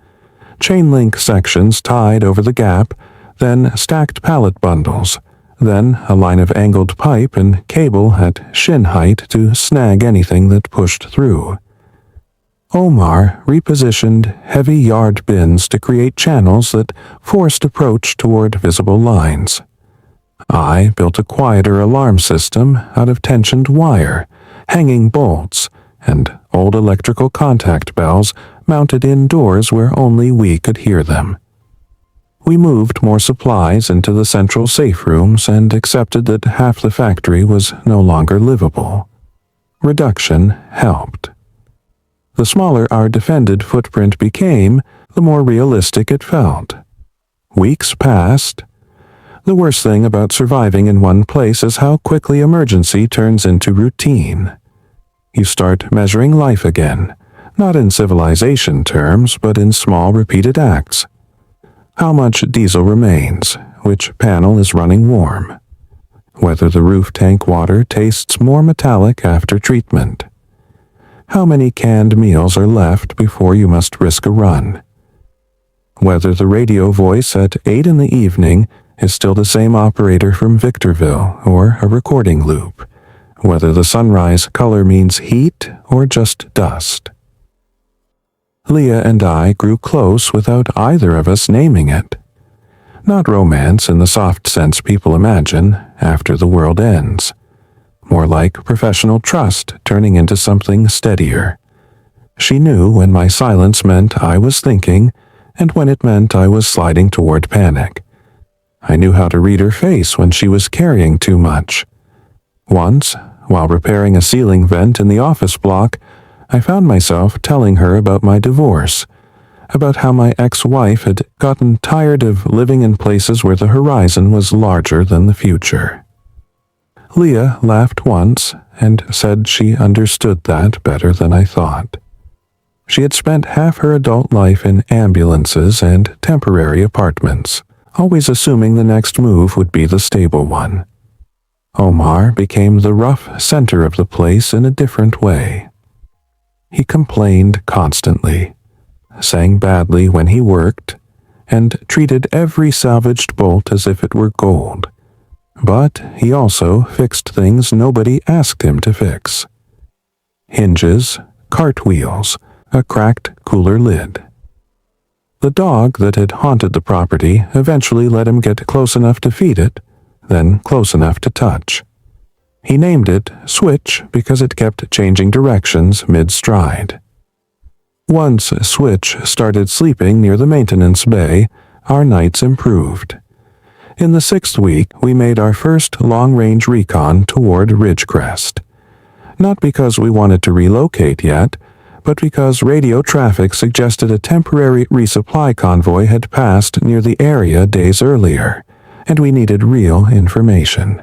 Chain link sections tied over the gap, then stacked pallet bundles, then a line of angled pipe and cable at shin height to snag anything that pushed through. Omar repositioned heavy yard bins to create channels that forced approach toward visible lines. I built a quieter alarm system out of tensioned wire, hanging bolts, and old electrical contact bells mounted indoors where only we could hear them. We moved more supplies into the central safe rooms and accepted that half the factory was no longer livable. Reduction helped. The smaller our defended footprint became, the more realistic it felt. Weeks passed. The worst thing about surviving in one place is how quickly emergency turns into routine. You start measuring life again, not in civilization terms, but in small repeated acts. How much diesel remains, which panel is running warm, whether the roof tank water tastes more metallic after treatment, how many canned meals are left before you must risk a run, whether the radio voice at 8 in the evening is still the same operator from Victorville or a recording loop, whether the sunrise color means heat or just dust. Leah and I grew close without either of us naming it. Not romance in the soft sense people imagine after the world ends. More like professional trust turning into something steadier. She knew when my silence meant I was thinking, and when it meant I was sliding toward panic. I knew how to read her face when she was carrying too much. Once, while repairing a ceiling vent in the office block, I found myself telling her about my divorce, about how my ex-wife had gotten tired of living in places where the horizon was larger than the future. Leah laughed once and said she understood that better than I thought. She had spent half her adult life in ambulances and temporary apartments, always assuming the next move would be the stable one. Omar became the rough center of the place in a different way. He complained constantly, sang badly when he worked, and treated every salvaged bolt as if it were gold. But he also fixed things nobody asked him to fix. Hinges, cartwheels, a cracked cooler lid. The dog that had haunted the property eventually let him get close enough to feed it, then close enough to touch. He named it Switch because it kept changing directions mid-stride. Once Switch started sleeping near the maintenance bay, our nights improved. In the 6th week, we made our first long-range recon toward Ridgecrest. Not because we wanted to relocate yet, but because radio traffic suggested a temporary resupply convoy had passed near the area days earlier, and we needed real information.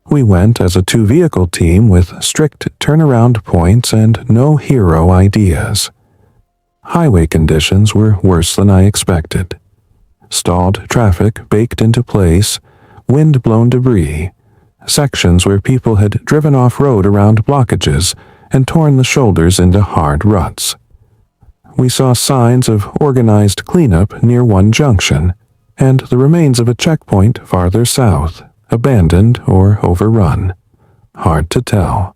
We went as a 2-vehicle team with strict turnaround points and no hero ideas. Highway conditions were worse than I expected. Stalled traffic baked into place, wind-blown debris, sections where people had driven off-road around blockages and torn the shoulders into hard ruts. We saw signs of organized cleanup near one junction, and the remains of a checkpoint farther south, abandoned or overrun. Hard to tell.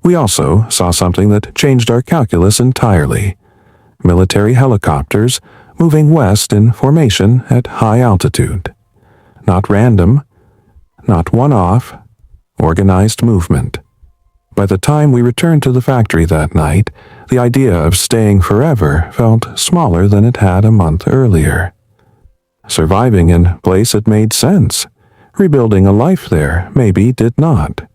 We also saw something that changed our calculus entirely. Military helicopters moving west in formation at high altitude. Not random, not one-off, organized movement. By the time we returned to the factory that night, the idea of staying forever felt smaller than it had a month earlier. Surviving in a place had made sense. Rebuilding a life there maybe did not.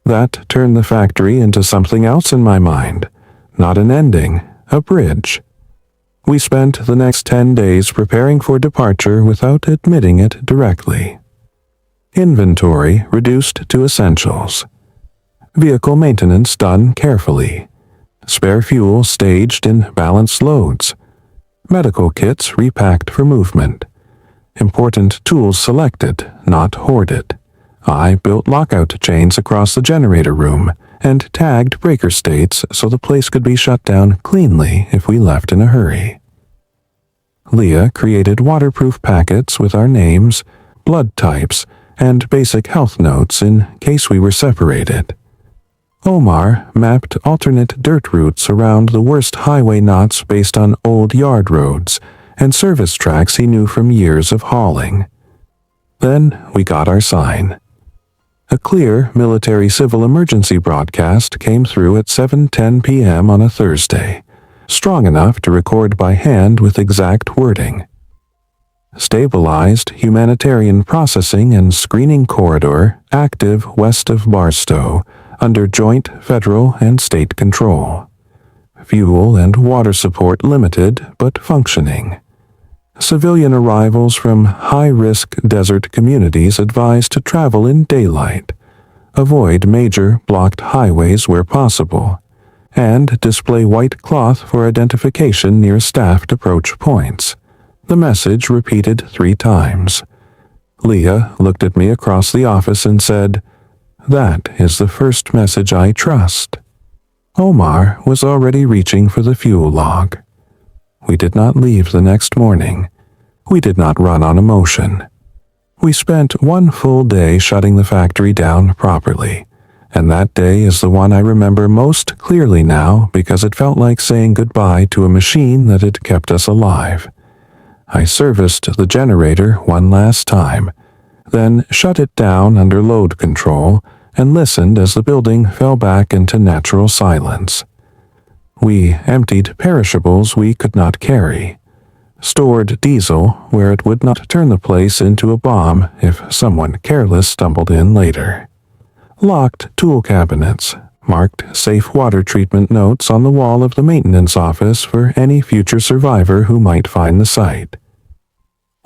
That turned the factory into something else in my mind. Not an ending, a bridge. We spent the next 10 days preparing for departure without admitting it directly. Inventory reduced to essentials. Vehicle maintenance done carefully. Spare fuel staged in balanced loads. Medical kits repacked for movement. Important tools selected, not hoarded. I built lockout chains across the generator room and tagged breaker states so the place could be shut down cleanly if we left in a hurry. Leah created waterproof packets with our names, blood types, and basic health notes in case we were separated. Omar mapped alternate dirt routes around the worst highway knots based on old yard roads and service tracks he knew from years of hauling. Then we got our sign. A clear military civil emergency broadcast came through at 7:10 p.m. on a Thursday, strong enough to record by hand with exact wording. Stabilized humanitarian processing and screening corridor active west of Barstow, under joint federal and state control. Fuel and water support limited but functioning. Civilian arrivals from high-risk desert communities advised to travel in daylight, avoid major blocked highways where possible, and display white cloth for identification near staffed approach points. The message repeated 3 times. Leah looked at me across the office and said, "That is the first message I trust." Omar was already reaching for the fuel log. We did not leave the next morning. We did not run on emotion. We spent 1 full day shutting the factory down properly, and that day is the one I remember most clearly now because it felt like saying goodbye to a machine that had kept us alive. I serviced the generator one last time, then shut it down under load control and listened as the building fell back into natural silence. We emptied perishables we could not carry, stored diesel where it would not turn the place into a bomb if someone careless stumbled in later, locked tool cabinets, marked safe water treatment notes on the wall of the maintenance office for any future survivor who might find the site.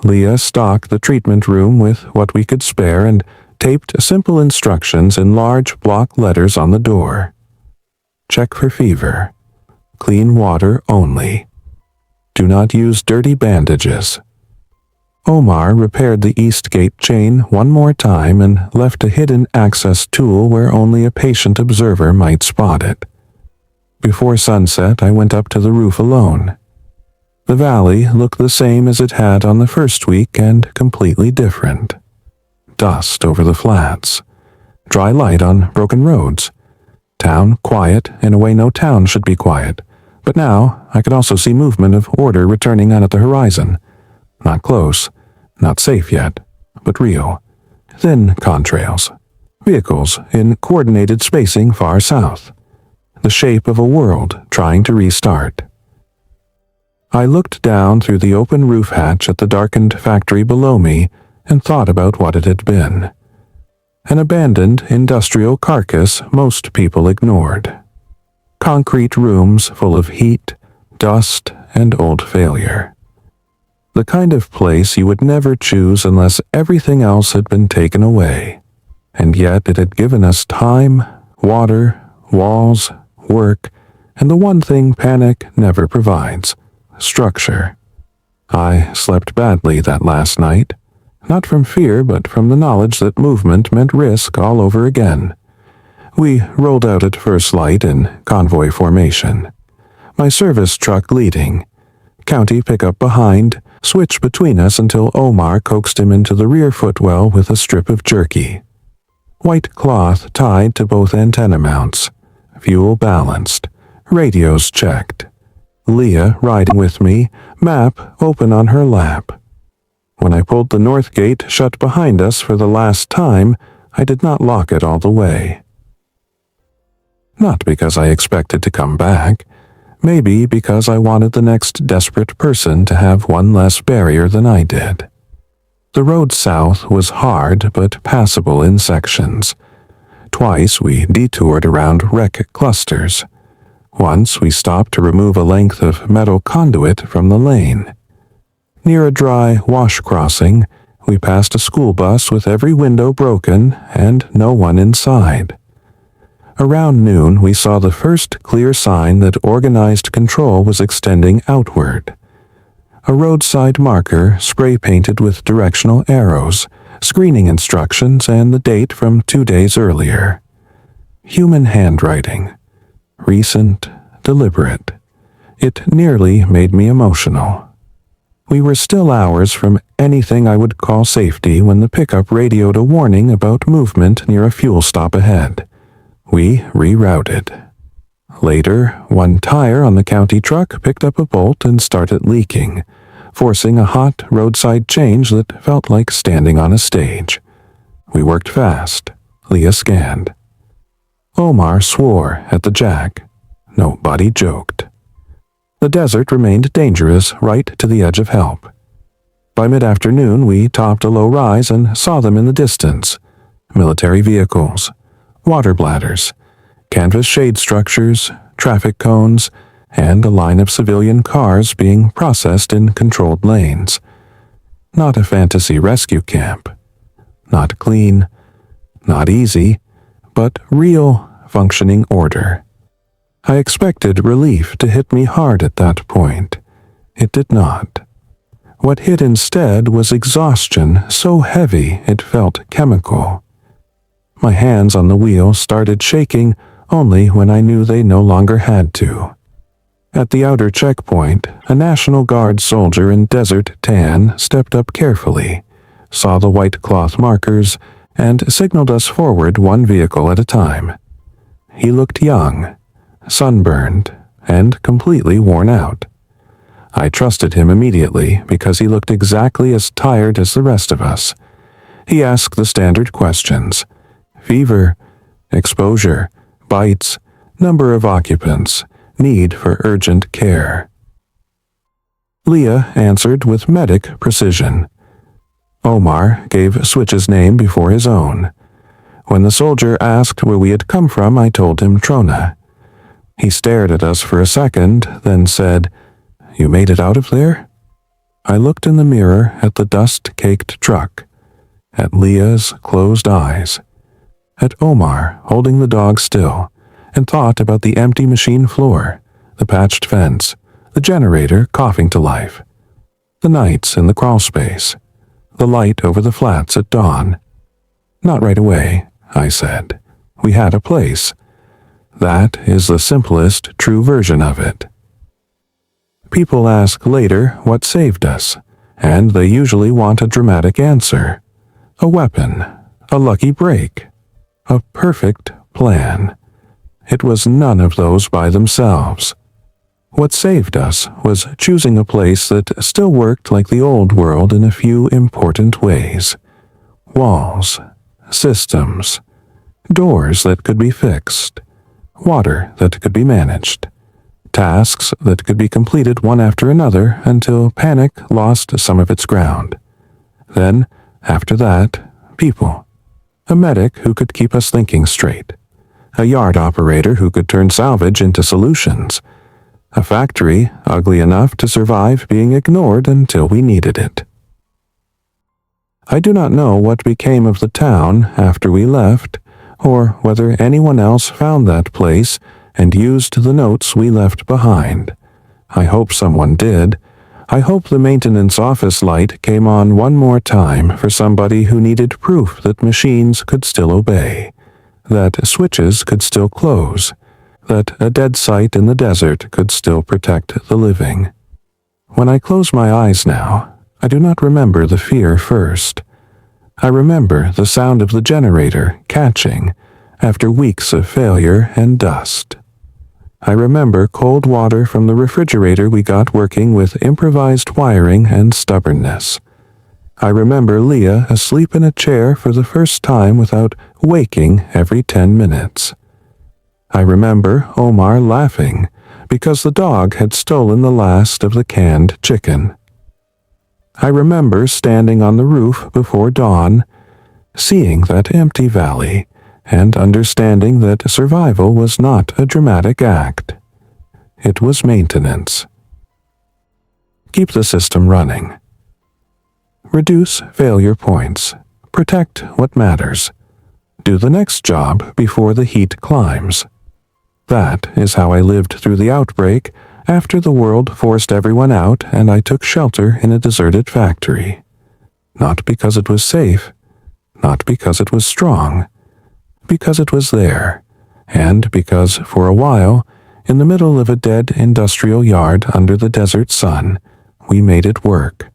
Leah stocked the treatment room with what we could spare and taped simple instructions in large block letters on the door. Check for fever. Clean water only. Do not use dirty bandages. Omar repaired the east gate chain one more time and left a hidden access tool where only a patient observer might spot it. Before sunset, I went up to the roof alone. The valley looked the same as it had on the first week and completely different. Dust over the flats. Dry light on broken roads. Town quiet in a way no town should be quiet. But now I could also see movement of order returning on at the horizon. Not close, not safe yet, but real. Thin contrails. Vehicles in coordinated spacing far south. The shape of a world trying to restart. I looked down through the open roof hatch at the darkened factory below me and thought about what it had been. An abandoned industrial carcass most people ignored. Concrete rooms full of heat, dust, and old failure. The kind of place you would never choose unless everything else had been taken away. And yet it had given us time, water, walls, work, and the one thing panic never provides, structure. I slept badly that last night, not from fear but from the knowledge that movement meant risk all over again. We rolled out at first light in convoy formation. My service truck leading, county pickup behind, switch between us until Omar coaxed him into the rear footwell with a strip of jerky. White cloth tied to both antenna mounts, fuel balanced, radios checked. Leah riding with me, map open on her lap. When I pulled the north gate shut behind us for the last time, I did not lock it all the way. Not because I expected to come back, maybe because I wanted the next desperate person to have one less barrier than I did. The road south was hard but passable in sections. Twice we detoured around wreck clusters. Once we stopped to remove a length of metal conduit from the lane. Near a dry wash crossing, we passed a school bus with every window broken and no one inside. Around noon, we saw the first clear sign that organized control was extending outward. A roadside marker spray-painted with directional arrows, screening instructions, and the date from 2 days earlier. Human handwriting. Recent, deliberate. It nearly made me emotional. We were still hours from anything I would call safety when the pickup radioed a warning about movement near a fuel stop ahead. We rerouted. Later, one tire on the county truck picked up a bolt and started leaking, forcing a hot roadside change that felt like standing on a stage. We worked fast. Leah scanned. Omar swore at the jack. Nobody joked. The desert remained dangerous right to the edge of help. By mid-afternoon, we topped a low rise and saw them in the distance. Military vehicles, water bladders, canvas shade structures, traffic cones, and a line of civilian cars being processed in controlled lanes. Not a fantasy rescue camp. Not clean, not easy, but real functioning order. I expected relief to hit me hard at that point. It did not. What hit instead was exhaustion so heavy it felt chemical. My hands on the wheel started shaking only when I knew they no longer had to. At the outer checkpoint, a National Guard soldier in desert tan stepped up carefully, saw the white cloth markers, and signaled us forward one vehicle at a time. He looked young, sunburned, and completely worn out. I trusted him immediately because he looked exactly as tired as the rest of us. He asked the standard questions: fever, exposure, bites, number of occupants, need for urgent care. Leah answered with medic precision. Omar gave Switch's name before his own. When the soldier asked where we had come from, I told him Trona. He stared at us for a second, then said, "You made it out of there?" I looked in the mirror at the dust-caked truck, at Leah's closed eyes, at Omar holding the dog still, and thought about the empty machine floor, the patched fence, the generator coughing to life, the nights in the crawl space, the light over the flats at dawn. Not right away, I said. We had a place. That is the simplest, true version of it. People ask later what saved us, and they usually want a dramatic answer. A weapon, a lucky break, a perfect plan. It was none of those by themselves. What saved us was choosing a place that still worked like the old world in a few important ways. Walls, systems, doors that could be fixed, water that could be managed, tasks that could be completed one after another until panic lost some of its ground. Then, after that, people. A medic who could keep us thinking straight. A yard operator who could turn salvage into solutions. A factory ugly enough to survive being ignored until we needed it. I do not know what became of the town after we left, or whether anyone else found that place and used the notes we left behind. I hope someone did. I hope the maintenance office light came on one more time for somebody who needed proof that machines could still obey, that switches could still close, that a dead site in the desert could still protect the living. When I close my eyes now, I do not remember the fear first. I remember the sound of the generator catching after weeks of failure and dust. I remember cold water from the refrigerator we got working with improvised wiring and stubbornness. I remember Leah asleep in a chair for the first time without waking every 10 minutes. I remember Omar laughing because the dog had stolen the last of the canned chicken. I remember standing on the roof before dawn, seeing that empty valley, and understanding that survival was not a dramatic act. It was maintenance. Keep the system running. Reduce failure points. Protect what matters. Do the next job before the heat climbs. That is how I lived through the outbreak after the world forced everyone out and I took shelter in a deserted factory. Not because it was safe, not because it was strong, because it was there, and because for a while, in the middle of a dead industrial yard under the desert sun, we made it work.